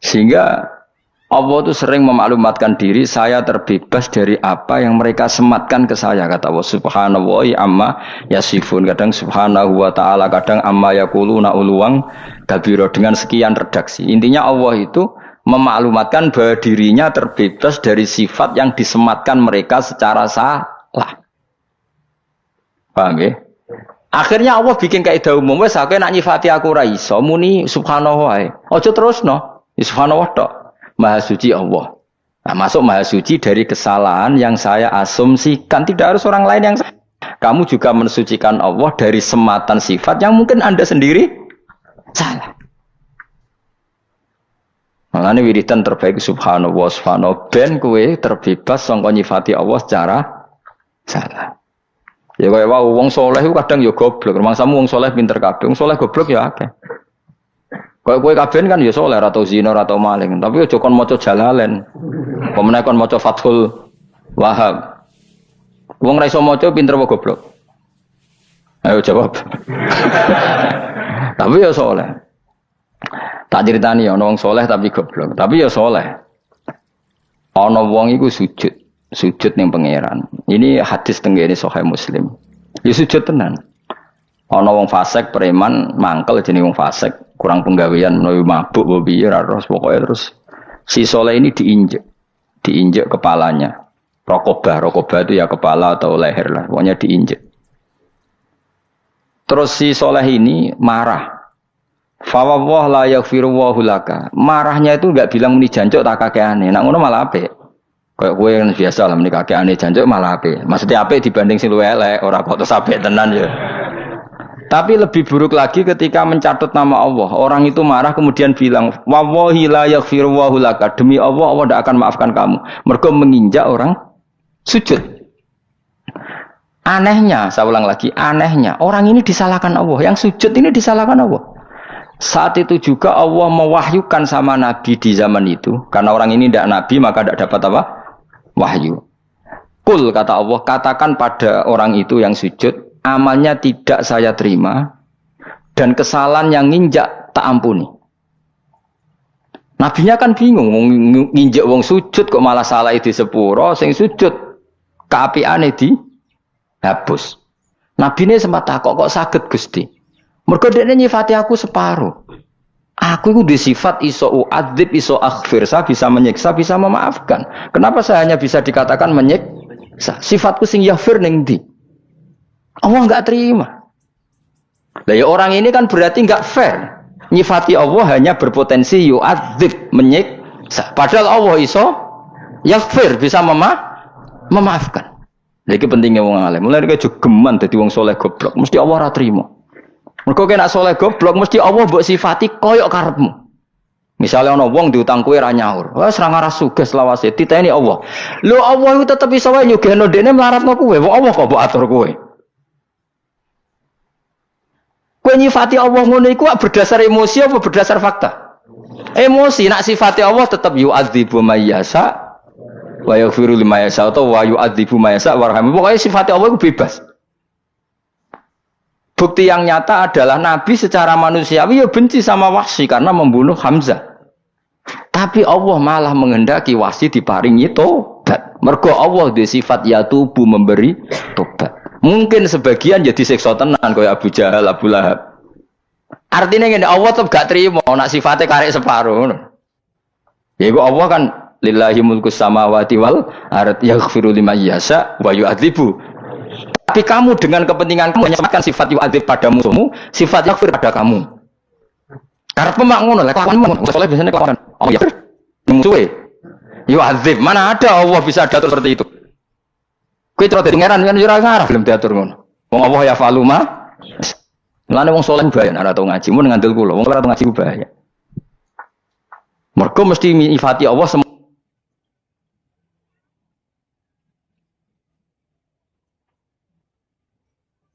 Sehingga Allah itu sering memaklumatkan diri, saya terbebas dari apa yang mereka sematkan ke saya, kata Allah. Subhanallah amma yasifun, kadang subhanahu wa ta'ala, kadang amma yakuluna uluwang kabiro, dengan sekian redaksi. Intinya Allah itu memaklumatkan bahwa dirinya terbebas dari sifat yang disematkan mereka secara salah. Paham ya? Akhirnya Allah bikin kaidah umum, wes aku nak nyifati aku ra iso muni subhanahu wae. Aja terusno. Subhanahu wa ta'ala. Maha suci Allah. Nah, masuk maha suci dari kesalahan yang saya asumsikan. Tidak harus orang lain yang salah. Kamu juga mensucikan Allah dari sematan sifat yang mungkin Anda sendiri salah. Makanya wiridan terbaik subhanallah subhanallah ben kowe terbebas sangka nyifati Allah secara salah. Ya kaya wong saleh iku kadang ya goblok. Rumangsamu wong saleh pinter kabeh. Wong saleh goblok ya akeh. Kaya kowe kabeh kan ya saleh atau zina atau maling, tapi aja kon maca Jalalain. Pemene kon maca Fathul Wahhab. Wong ra iso maca pinter apa goblok? Ayo jawab. Tapi ya saleh. Tak critani ana wong saleh tapi goblok, tapi ya saleh. Ana wong iku sujud ning pangeran. Ini hadis tenggene Sahih Muslim. Ya sujud tenan. Ana wong fasik preman mangkel jenenge wong fasik. Kurang penggawean menawi mabuk bobi terus pokoknya terus si soleh ini diinjek kepalanya. Rokobah itu ya kepala atau leher lah, pokoknya diinjek. Terus si soleh ini marah. Fawwah la yaghfiru wa laka. Marahnya itu enggak bilang muni jancuk tak kakeane. Nak ngono malah apik. Kayak kowe kan biasa lah muni kakeane jancuk malah apik. Maksudnya apik dibanding sing luwih elek, ora kok terus apik tenan ya. Tapi lebih buruk lagi ketika mencatut nama Allah. Orang itu marah kemudian bilang, wallahi la yaghfiru wa laka. Demi Allah, Allah tidak akan maafkan kamu. Mergo menginjak orang sujud. Anehnya, saya ulang lagi, anehnya orang ini disalahkan Allah. Yang sujud ini disalahkan Allah. Saat itu juga Allah mewahyukan sama Nabi di zaman itu. Karena orang ini tidak Nabi, maka tidak dapat apa? Wahyu. Kul, kata Allah, katakan pada orang itu yang sujud, amalnya tidak saya terima dan kesalahan yang nginjak tak ampuni. Nabinya kan bingung, nginjak wong sujud kok malah salah di sepuro, sing sujud kaapiane dihapus. Nabi ini sempat takok kok saged Gusti. Mergo dekne nyifati aku separuh. Aku itu disifat iso uadzib iso aghfir, saya bisa menyiksa, bisa memaafkan. Kenapa saya hanya bisa dikatakan menyiksa? Sifatku sing yaghfir ning ndi? Allah enggak terima. Lah ya orang ini kan berarti enggak fair. Nyifati Allah hanya berpotensi yu'adzib, menyiksa. Padahal Allah iso yaghfir, bisa memaafkan. Lha iki pentingnya wong alim. Mulane kok geman dadi wong saleh goblok, mesti Allah ora trima. Mergo nek saleh goblok mesti Allah mbok sifati koyo karepmu. Misalnya ana wong diutang kowe ra nyaur. Wes ra ngaras sugih selawase diteni Allah. Lho Allah iku tetep iso wae nyugihno dene mlaratno kowe. Wong Allah kok mbok atur kowe. Kowe nyifati Allah ngono iku berdasar emosi apa berdasar fakta? Emosi. Nak sifati Allah tetap yu'adzibu may yasha wa yaghfiru liman yasha atau wa yu'adzibu may yasha warhamu. Pokoknya sifati Allah itu bebas. Bukti yang nyata adalah Nabi secara manusiawi ya benci sama Wahsy karena membunuh Hamzah. Tapi Allah malah menghendaki Wahsy diparingi tobat. Mergo Allah di sifat yatubu memberi tobat. Mungkin sebagian jadi siksa tenan kaya Abu Jahal, Abu Lahab. Artinya ngene, Allah tetep gak terima nak sifatnya karek separuh. Ya iku Allah kan lillahi mulkus samawati wal ard yaghfiru liman yasha wa yu'adzibu. Tapi kamu dengan kepentingan kamu menyematkan sifat yu'adzib pada musuhmu, sifat yaghfir pada kamu. Karep mak ngono lek kelakuanmu soleh biasanya kelakuan. Oh ya. Musuhe yu'adzib. Mana ada Allah bisa diatur seperti itu? Kowe terus dadi ngeran kan ora ngarah belum diatur ngono. Wong Allah ya faluma. Mulane wong saleh bahaya nek ora tau ngaji, mun ngandel kula. Wong ora tau ngaji bahaya. Mergo mesti nyifati Allah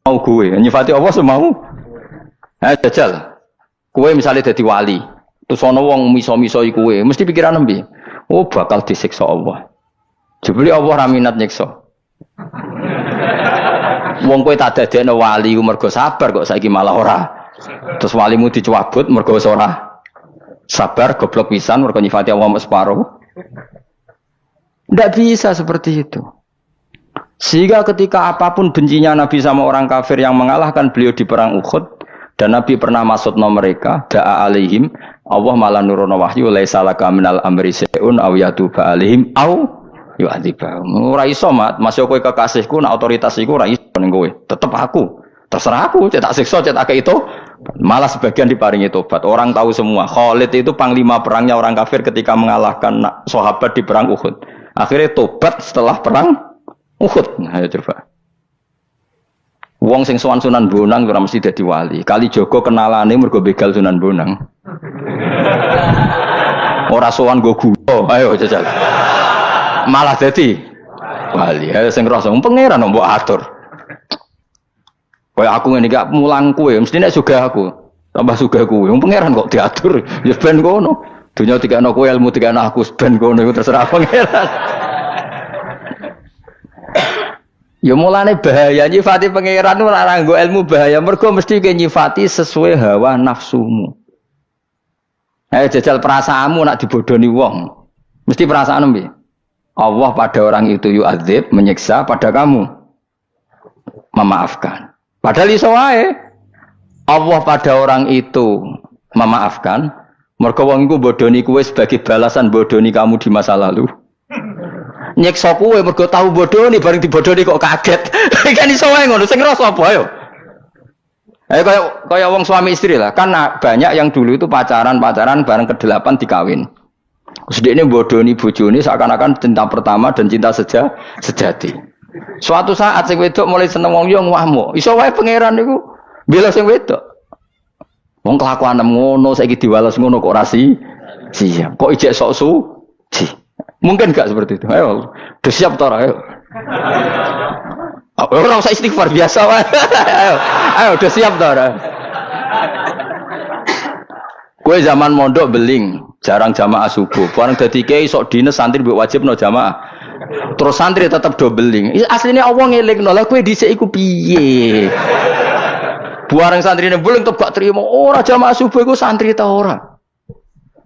mau gue, nyifati Allah semau. Jajal. Kowe misalnya dadi wali, terus ana wong miso-misoi kowe, mesti pikiran nembe. Oh, bakal disiksa Allah. Jebule Allah ra minat nyiksa. Wong kowe tak dadekno wali ku mergo sabar kok saiki malah ora. Terus walimu dicabut mergo ora Sabar goblok pisan mergo nyifati Allah separo. Tidak bisa seperti itu. Sehingga ketika apapun bencinya Nabi sama orang kafir yang mengalahkan beliau di perang Uhud dan Nabi pernah maksudna mereka da'a alaihim Allah malah nurono wahyu laisa laka minal amri syai'un aw yatuba alaihim aw yu'adzibahum. Ora iso mat, masuk kowe kekasihku nek otoritas iku ora iso ning kowe. Tetep aku. Terserah aku, cetak siksa, cetak itu. Malah sebagian diparingi tobat. Orang tahu semua. Khalid itu panglima perangnya orang kafir ketika mengalahkan sahabat di perang Uhud. Akhirnya tobat setelah perang Uhud. Nah, ayo coba. Wong sing sowan Sunan Bonang ora mesti dadi wali. Kali Joko kenalane mergo begal Sunan Bonang. Ora sowan go gula. Ayo jajal. Malah dadi wali. Ayo sing rasa pangeran mbok atur. Kayak aku ngene gak mulang kowe, mesti nek sugih aku. Tambah sugih kowe. Wong pangeran kok diatur. Ya ben ngono. Dunya dikakno kowe, ilmu dikakno aku, ben ngono iku terserah pangeran. Ya mulane bahaya nyifati pangeran ora nggo ilmu bahaya. Mergo mesti ke nyifati sesuai hawa nafsumu. Jajal perasaanmu nak dibodoni wong. Mesti perasaan piye? Allah pada orang itu yu'adzib, menyiksa, pada kamu memaafkan. Padahal iso wae. Allah pada orang itu memaafkan, mergo wong iku bodoni kowe sebagai balasan bodoni kamu di masa lalu. Nyiksa kowe mergo tahu bodoni bareng dibodoni kok kaget. Kan iso wae ngono, sing ngrasa apa ayo. Kayak wong suami istri lah. Kan banyak yang dulu itu pacaran bareng ke-8 dikawin. Sedekne bodoni bojone seakan-akan cinta pertama dan cinta sejati. Suatu saat sing wedok mulai seneng wong yo ngwahmu. Iso wae pangeran niku bela sing wedok. Wong kelakuan ngono saiki diwales ngono kok ora siap. Kok ijek sok suci. Mungkin gak seperti itu. Ayo, udah siap to ora ayo. Ora usah istighfar biasa wae. Ayo, udah siap to ora. Kowe zaman mondok beling, jarang jamaah subuh. Bareng dadi kiai sok dines santri mbok wajibno jamaah. Terus santri tetap dobeling. Aslinya Allah ngelingno lah kowe dhisik iku piye? Buareng santrine beling tetep gak trimo. Ora jamaah subuh iku santri ta ora.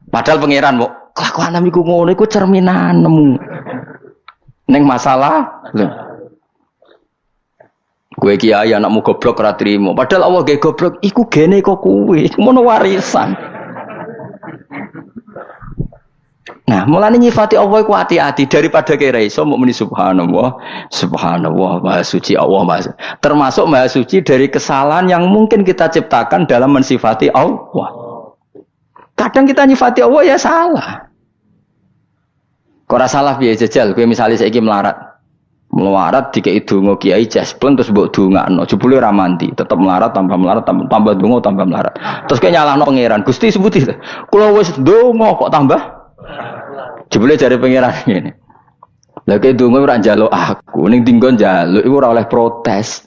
Padahal pangeran kok kelakuan iku ngono iku cerminanmu. Ning masalah lho. Kowe kiai anakmu goblok ora trimo. Padahal Allah ge goblok iku gene kok kowe. Ngono warisan. Nah, mulane nyifati Allah iku hati-hati daripada kira iso mukmin subhanallah, subhanallah, maha suci Allah maha. Termasuk maha suci dari kesalahan yang mungkin kita ciptakan dalam mensifati Allah. Kadang kita nyifati Allah ya salah. Kok ora salah piye jajal, kowe misale saiki melarat. Melarat dikei donga kiai jaspleng terus mbok dongakno, jebule ora mandi, tetep melarat tambah donga tambah melarat. Terus kowe nyalahno pangeran, Gusti sebuti. Kula wis donga kok tambah jebule jare pangeran ngene. Lah kowe donga ora njaluk aku, ning dinggon njaluk iku ora oleh protes.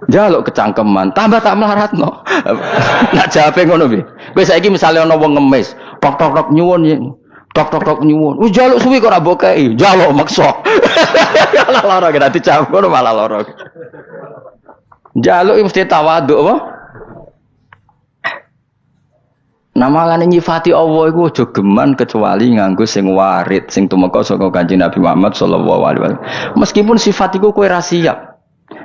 Njaluk kecangkeman, tambah tak melaratno. Nak jawabe ngono piye? Kowe saiki misale ana wong ngemis, tok nyuwun tok nyuwun. Wis njaluk suwi kok ora mbokei, njaluk maksa. Malah lara kena dicap ngono malah lara. Njaluk mesti tawaduk apa? Namalane nyifati Allah iku aja geman kecuali nganggo sing warid, sing tumeka saka Kanjeng Nabi Muhammad sallallahu alaihi wasallam. Meskipun sifat iku kowe ra siap.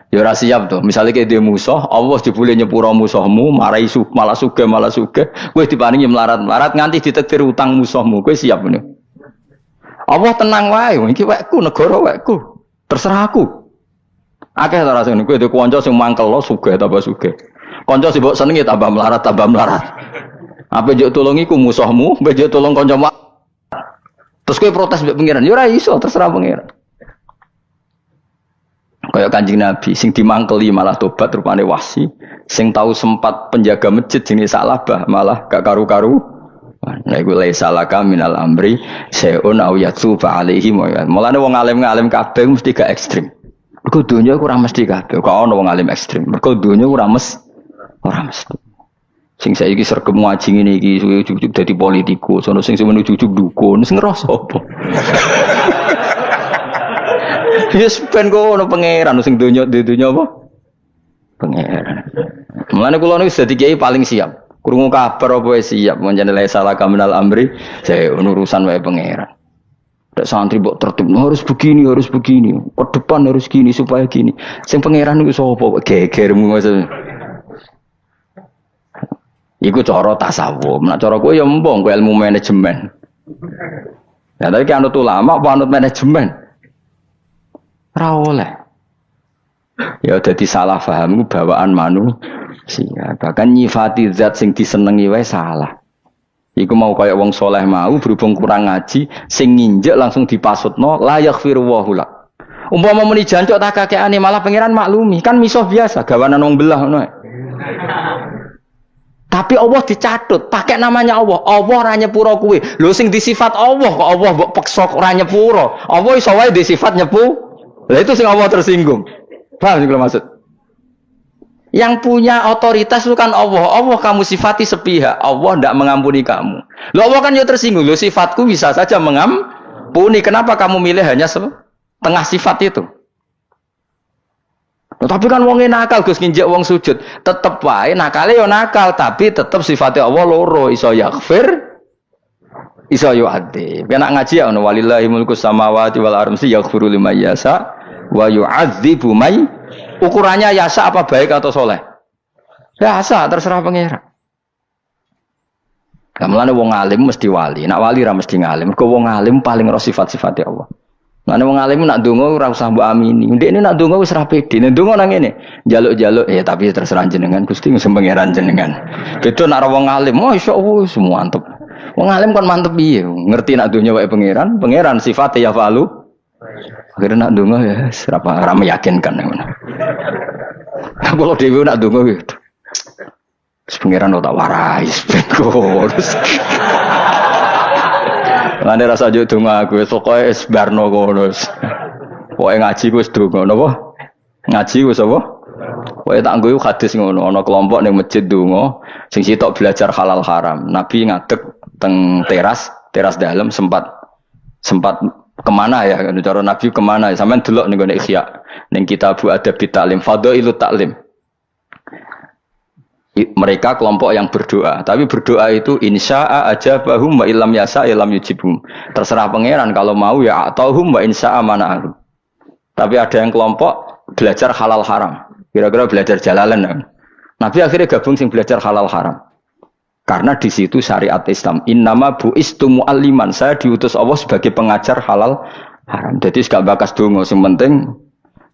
Ya ora siap to. Misale kowe dhewe musuh, Allah dibule nyepuro musuhmu, marai malah sugih, kowe diparingi melarat-melarat nganti ditakdir utang musuhmu. Kowe siap ngene. Allah tenang wae, iki wekku, negara wekku. Terserah aku. Akeh ta rasane kowe dhewe kanca sing mangkel sugih tambah sugih. Kanca sing mbok senengi tambah melarat. Apa njuk tulungi ku musuhmu, mbok njuk tulung kancamu. Terus kowe protes mbek pangeran, ya ora iso, terserah pangeran. Kayak Kanjeng Nabi sing dimangkeli malah tobat rupane wasi, sing tahu sempat penjaga masjid jenis Salabah malah gak karu-karu. Nah iku laisa laka minal amri syai'un aw yatuba alaihi. Mulane wong alim-alim kabeh mesti gak ekstrem. Mergo donya ora mesti kabeh, kok ana wong alim ekstrem. Mergo donya ora mesti. Sing saiki sregep ngaji ngene iki ujug-ujug dadi politikus, sono sing menuju ujug dukun, sing ngrasa apa? Yes, ben kono pangeran sing donya apa? Pangeran. Mulane kula niku dadi kiai paling siap. Krungu kabar apa siap menjane la salah kaminal amri, saya urusan wae pangeran. Nek santri mbok tertib harus begini, ke depan harus gini supaya gini. Sing pangeran iku sapa? Gegermu maksud. Iku cara tasawuf. Nek cara kowe ya mpong kowe ilmu manajemen. Ya tapi kan anut ulama apa anut manajemen? Ora oleh. Ya dadi salah paham iku bawaan manusia. Bahkan nyifati zat sing disenengi wae salah. Iku mau kaya wong soleh mau berhubung kurang ngaji sing nginjek langsung dipasutno la yaghfiru wa lak. Umpama muni jancuk tak kakeane malah pangeran maklumi, kan misuh biasa gawanan wong belah ngono. Tapi Allah dicatut, pakai namanya Allah. Allah ora nyepuro kuwe. Lho sing disifat Allah kok Allah mbok peksa ora nyepuro. Allah iso wae disifat nyepu. Lah itu sing Allah tersinggung. Paham sing maksud? Yang punya otoritas itu kan Allah. Allah kamu sifati sepihak. Allah tidak mengampuni kamu. Loh Allah kan ya tersinggung. Loh sifatku bisa saja mengampuni. Kenapa kamu milih hanya setengah sifat itu? Loh, tapi kan wong nakal Gus nginjek wong sujud. Tetep wae nakale ya nakal. Tapi tetep sifatnya Allah loro. Iso yaghfir. Iso yu'adzib. Kena ngaji ya. Walillahi mulku samawati wal ardi yaghfiru liman yasha. Wa yu'adzibu may. Ukurannya yasa apa baik atau soleh? Yasa terserah pangeran. Kamulane wong alim mesti wali, nak wali ra mesti ngalim. Mergo wong alim paling roh sifat-sifate Allah. Mane wong alim nak ndonga ora usah mbok amini. Ndekne nak ndonga wis ra pede. Nek ndonga nang ngene, njaluk-njaluk tapi terserah jenengan Gusti sing pangeran jenengan. Beda nak wong alim, masyaallah semua mantep. Wong alim kan mantep piye? Ngerti nak dunya wae pangeran, pangeran sifate ya falu. Akhirnya nak donga ya serapa ora meyakinkan ngono. Kalau dhewe nak donga gitu. Pangeran tak warai bego. Lan rasa yo donga aku pokoke wis barno ngono. Pokoke ngaji wis donga napa? Ngaji wis apa? Pokoke tak nggo hadis ngono, ana kelompok ning masjid donga sing sitok belajar halal haram. Nabi ngadeg teng teras dalam sempat kemana ya cara Nabi kemana ya sampean delok ning gone Ihya ning kitab Adab Ta'lim Fadhailut Ta'lim. Mereka kelompok yang berdoa, tapi berdoa itu insya'a ajabahum wa illam yasa illam yujibhum. Terserah pangeran kalau mau ya atauhum wa insya'a mana'ahum. Tapi ada yang kelompok belajar halal haram. Kira-kira belajar jalalan. Nabi akhirnya gabung sing belajar halal haram. Karena di situ syariat Islam innama bu'istu mu'alliman, saya diutus Allah sebagai pengajar halal haram. Jadi gak bakas donga, sing penting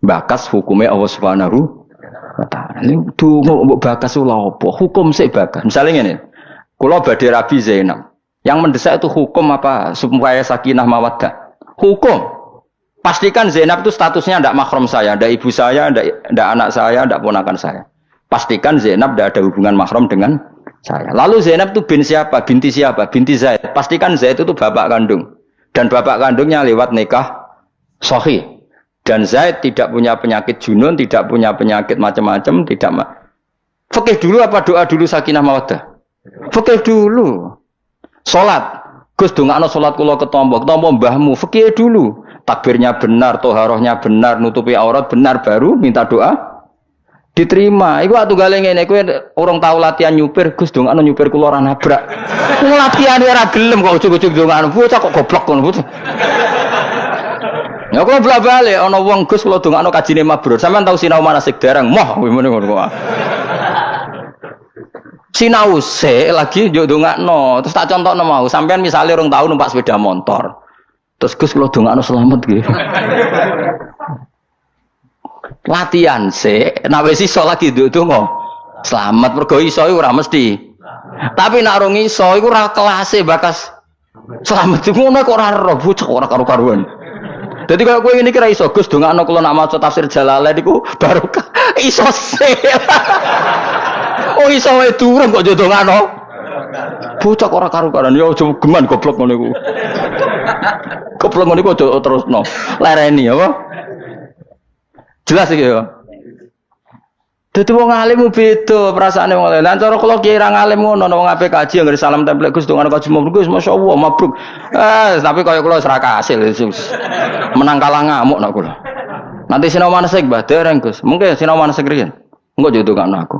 bakas hukumnya Allah Subhanahu wa taala. Ini donga mbok bakas lha apa? Hukum sik bakas. Misalnya ngene. Kula badhe Rabi Zainab. Yang mendesak itu hukum apa? Supaya sakinah mawaddah. Hukum. Pastikan Zainab itu statusnya ndak mahram saya, ndak ibu saya, ndak anak saya, ndak ponakan saya. Pastikan Zainab ndak ada hubungan mahram dengan saya. Lalu Zainab itu bin siapa? Binti siapa? Binti Zaid. Pastikan Zaid itu bapak kandung. Dan bapak kandungnya lewat nikah sahih. Dan Zaid tidak punya penyakit junun, tidak punya penyakit macam-macam, tidak. Fikih dulu apa doa dulu sakinah mawaddah? Fikih dulu. Salat. Gus dongakno salat kula ketompo mbahmu. Fikih dulu. Takbirnya benar, toharohnya benar, nutupi aurat benar baru minta doa. Diterima. Iku atuh gale ngene kowe urung tau latihan nyupir, Gus dongakno nyupir kula ora nabrak. Latihane ora gelem kok ujug-ujug dongakno. Bocah kok goblok ngono. Ya kula bolak-balik ana wong Gus kula dongakno kajine mabrur. Sampeyan tau sinau manasik dereng. Moh ngene ngono kok. Sinau sik lagi njuk dongakno. Terus tak contokno mau. Sampeyan misale urung tau numpak sepeda motor. Terus Gus kula dongakno selamat nggih. Latihan sik, nek wis iso lagi ndonga. Selamat mergo iso iku ora mesti. Tapi nek ora iso iku ora kelase bakas selamat ngono kok ora ero bocah ora karo-karuan. Dadi kaya kowe ngene iki ra iso Gus dongakno kula nak maca tafsir Jalalain iku barokah. Iso sik. Oh iso wae durung kok ndongakno. Bocah kok ora karo-karuan ya aja geman goblok ngono iku. Goblok ngono iku aja terusno. Lereni apa? Jelas iki ya. Dadi wong alim beda perasaane wong alim. Lan cara kula kiai ra ngalim ngono wong ape kaji anggere salam templek Gus dongan kaji mabruk Gus masyaallah mabruk. Tapi kaya kula ora kasil. Menang kalah ngamuk nak kula. Nanti sinau manasik Mbah dereng Gus. Mungkin sinau manasik riyen. Engko yo ndongakno aku.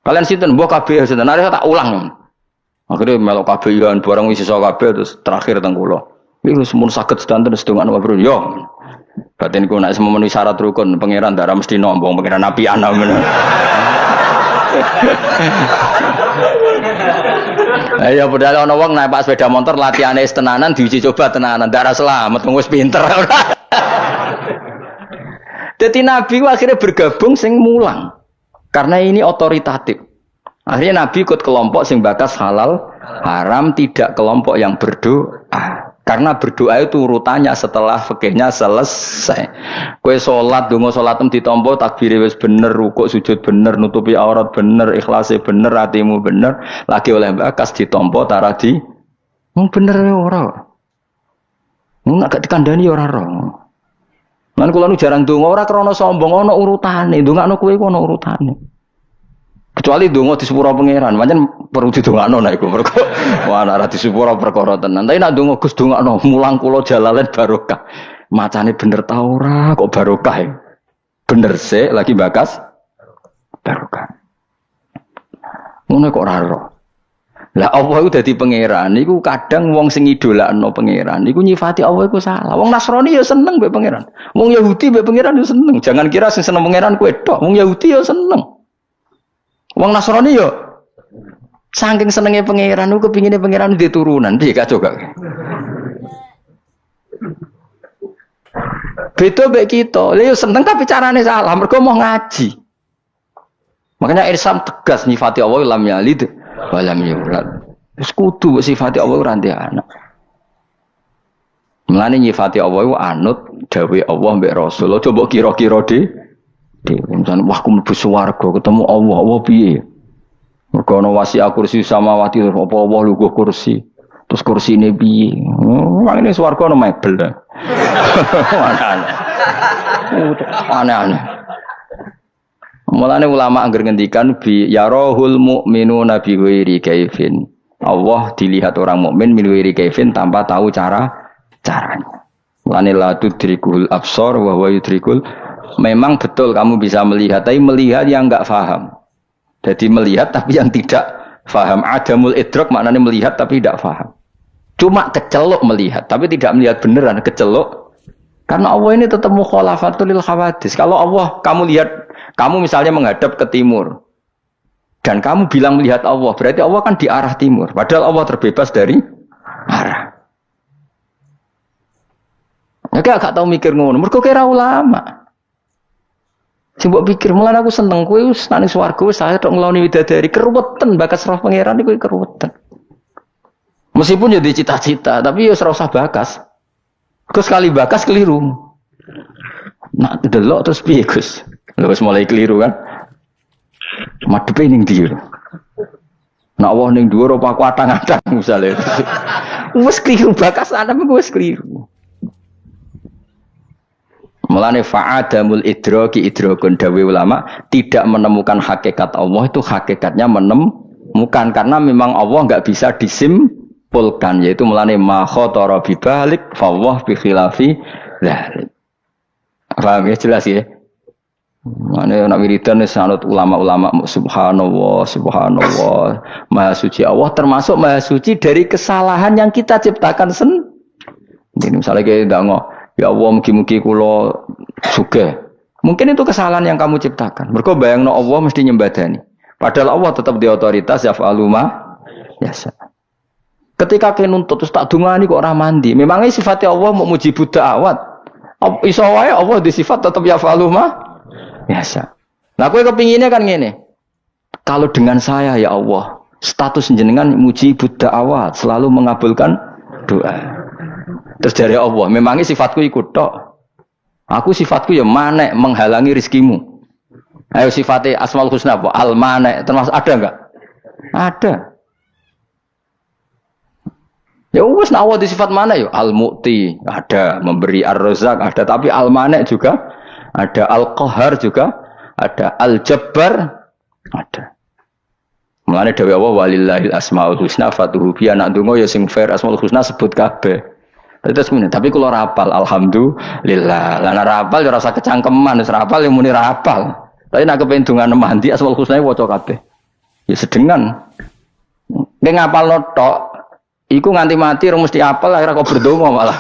Kalian sinten mbok kabeh sinten. Nek tak ulang. Akhirnya melok kabeh yan barang wis iso kabeh terus terakhir teng kula. Iku semun saged sedanten sedongakno bro yo. Batin ku nek memenuhi syarat rukun pangeran darah mesti nombong pangeran api ana men. Ayo padahal ana wong naik sepeda motor latihane tenanan diuji coba tenanan darah selamat wis pinter. Jadi Nabi akhirnya bergabung sing mulang. Karena ini otoritatif. Akhirnya Nabi ikut kelompok sing bakas halal haram, tidak kelompok yang berdoa. Karena berdoa itu urutannya setelah fikihnya selesai. Kowe salat, donga salatem ditampa takbire wis bener, rukuk sujud bener, nutupi aurat bener, ikhlase bener, atimu bener, lagi oleh bakas ditampa tara di bener ora. Nek gak dikandani ora ora. Lan kula nu jarang donga ora krana sombong, ana urutane. Ndongakno kowe ku ana urutane. Kecuali donga di sepura pangeran, pancen perlu didongakno nek iku mergo ana di sepura perkara tenan. Tapi nek donga Gus dongakno mulang kula jalalen barokah. Macane bener ta ora kok barokah ya. Bener sik lagi bakas barokah. Ngono kok ora ora. Lah Allah iku dadi pangeran niku kadang wong sing idolakno pangeran niku nyifati Allah iku salah. Wong Nasrani ya seneng mbek pangeran. Wong Yahudi mbek pangeran ya seneng. Jangan kira sing seneng pangeran kowe tok. Wong Yahudi ya seneng. Wong Nasrani yo saking senenge pangeran ku kepingine pangeran duwe turunan piye kacau gak. Beda mek kita. Lha yo seneng tapi carane salah, mergo mau ngaji. Makanya Islam tegas nyifati Allah lam yalid wa lam yulad. Wis kudu sifati Allah ora ndek anak. Mulane nyifati Allah iku anut dawuh Allah mbek Rasul. Coba kira-kira misalnya, wah aku mlebu swarga ketemu Allah, Allah piye? Mergo ana wasi'a kursi samawati apa Allah lungguh kursi. Terus kursi ini piye? Mangene swarga ana mebel. Aneh-aneh. Mulane ulama angger ngendikan bi yarahul mu'minuna bi ghairi kaifin. Allah dilihat orang mukmin min ghairi kaifin tanpa tahu caranya. Mulane la tudrikul absar wa huwa yudrikul. Memang betul kamu bisa melihat, tapi melihat yang enggak faham. Jadi melihat tapi yang tidak faham. Adamul idrak maknanya melihat tapi tidak faham. Cuma kecelok melihat, tapi tidak melihat beneran, kecelok. Karena Allah ini tetap mukhalafatul lil khawadis. Kalau Allah, kamu lihat, kamu misalnya menghadap ke timur. Dan kamu bilang melihat Allah, berarti Allah kan di arah timur. Padahal Allah terbebas dari arah. Ya gak tahu mikir ngono, mergo kira ulama. Coba pikir, mulai aku seneng kowe wis nang swarga wis saya tok ngloni widadari keruwetan bakas roh pangeran iku keruwetan. Meskipun jadi cita-cita, tapi ya ora usah bakas. Gus sekali bakas keliru. Nak delok terus piye Gus? Lha wis mulai keliru kan. Madhepe ning ndi lho. Nak wah ning dhuwur apa aku atang-atang misale. Wis keliru bakas ana wis keliru. Mulane fa'adamul idraki idrakun dawe ulama tidak menemukan hakikat Allah itu hakikatnya menemukan karena memang Allah enggak bisa disimpulkan yaitu mulane ma khatara bi balik fa Allah bi khilafi dzalik. Paham ya jelas ya. Mulane ana wiridan sanad ulama-ulama subhanallah subhanallah maha suci Allah termasuk maha suci dari kesalahan yang kita ciptakan Ini misalnya kayak ndang ya Allah mugi-mugi kula sugih. Mungkin itu kesalahan yang kamu ciptakan. Mergo bayangno Allah mesti nyembadani. Padahal Allah tetap di otoritas yaf'alu ma yasa. Ketika kene nuntut terus tak dungani kok ora mandi. Memangnya sifatnya Allah mau mujibud da'awat. Iso wae Allah di sifat tetap yaf'alu ma yasa. Nah kowe kepinginnya kan ngene. Kalau dengan saya ya Allah, status jenengan mujibud da'awat, selalu mengabulkan doa. Terus dari Allah, memangnya sifatku ikut tok. Aku sifatku ya manek menghalangi rizkimu. Ayo sifatnya Asmaul Husna apa? Al manek termasuk ada enggak? Ada. Ya wis Allah di sifat mana ya? Al mu'ti ada, memberi ar-razak ada, tapi al manek juga ada, al qahar juga ada, al jabbar ada. Mulane dawuh Allah walillahil asmaul husna fatuhu bi anak donga ya sing fair Asmaul Husna sebut kabeh. Tapi kalau rapal, alhamdulillah. Lah rapal ya rasa kecangkeman, wis rapal yang muni rapal. Tapi nak kepengen donga mandi Asmaul Husna waca kabeh. Ya sedengan. Nek ngapal tok, iku nganti mati ora mesti apal akhirnya kok berdonga malah.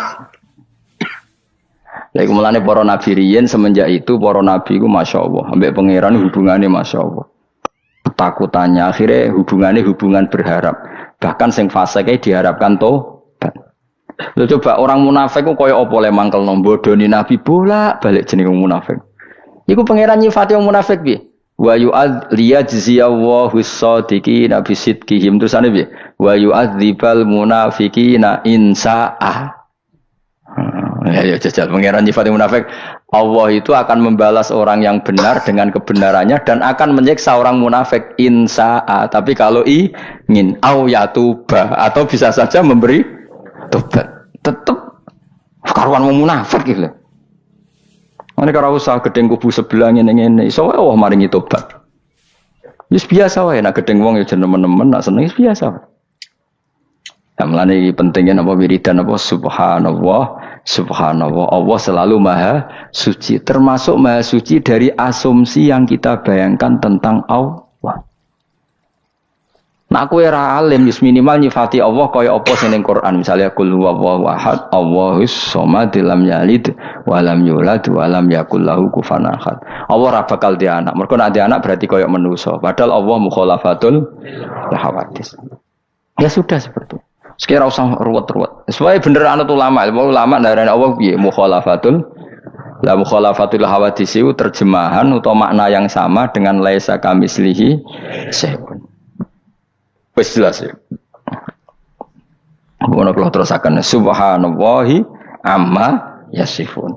Lha iku mulane para nabi riyen semenjak itu para nabi iku masyaallah, ambek pangeran hubungane masyaallah. Takutannya akhirnya hubungan berharap. Bahkan sing fasike diharapkan tobat. Lho coba orang munafik ku koyo apa le mangkelno bodoni nabi bolak-balik jeneng munafik. Iku pangeran nyifati wong munafik piye? Wa yu'ad liyajziyallahu as-sadiqina bi sidqihim terusane piye? Wa yu'adzibal munafiqina in sa'a. Ya jajal pangeran nyifati munafik. Allah itu akan membalas orang yang benar dengan kebenarannya dan akan menyiksa orang munafik insa'a. Tapi kalau ingin au yatuba atau bisa saja memberi tobat. Tetap karuan munafik gitu. Ana karo usah gedeng kubu sebelah ngene-ngene iso wae Allah maringi tobat. Wis biasa wae nek gedeng wong ya jeneng-nemen nak seneng biasa. Mulane iki pentingnya napa wiridan apa subhanallah. Subhanallah, Allah selalu maha suci. Termasuk maha suci dari asumsi yang kita bayangkan tentang Allah. Nah aku ora alim, minimal nyifati Allah kaya apa sing ning Quran. Misalnya qul huwallahu ahad, Allahus samad, lam yalid wa lam yulad wa lam yakul lahu kufuwan ahad. Allah ora bakal di anak. Mergo nek di anak berarti kaya manusa. Padahal Allah mukhalafatul hawadis. Ya sudah seperti itu. Sekira usah ruwet-ruwet. Supaya bener anut ulama darane Allah piye mukhalafatul hawadis itu terjemahan atau makna yang sama dengan laisa kamislihi syai'un. Wis jelas ya. Ngono kula terusaken subhanallahi amma yasifun.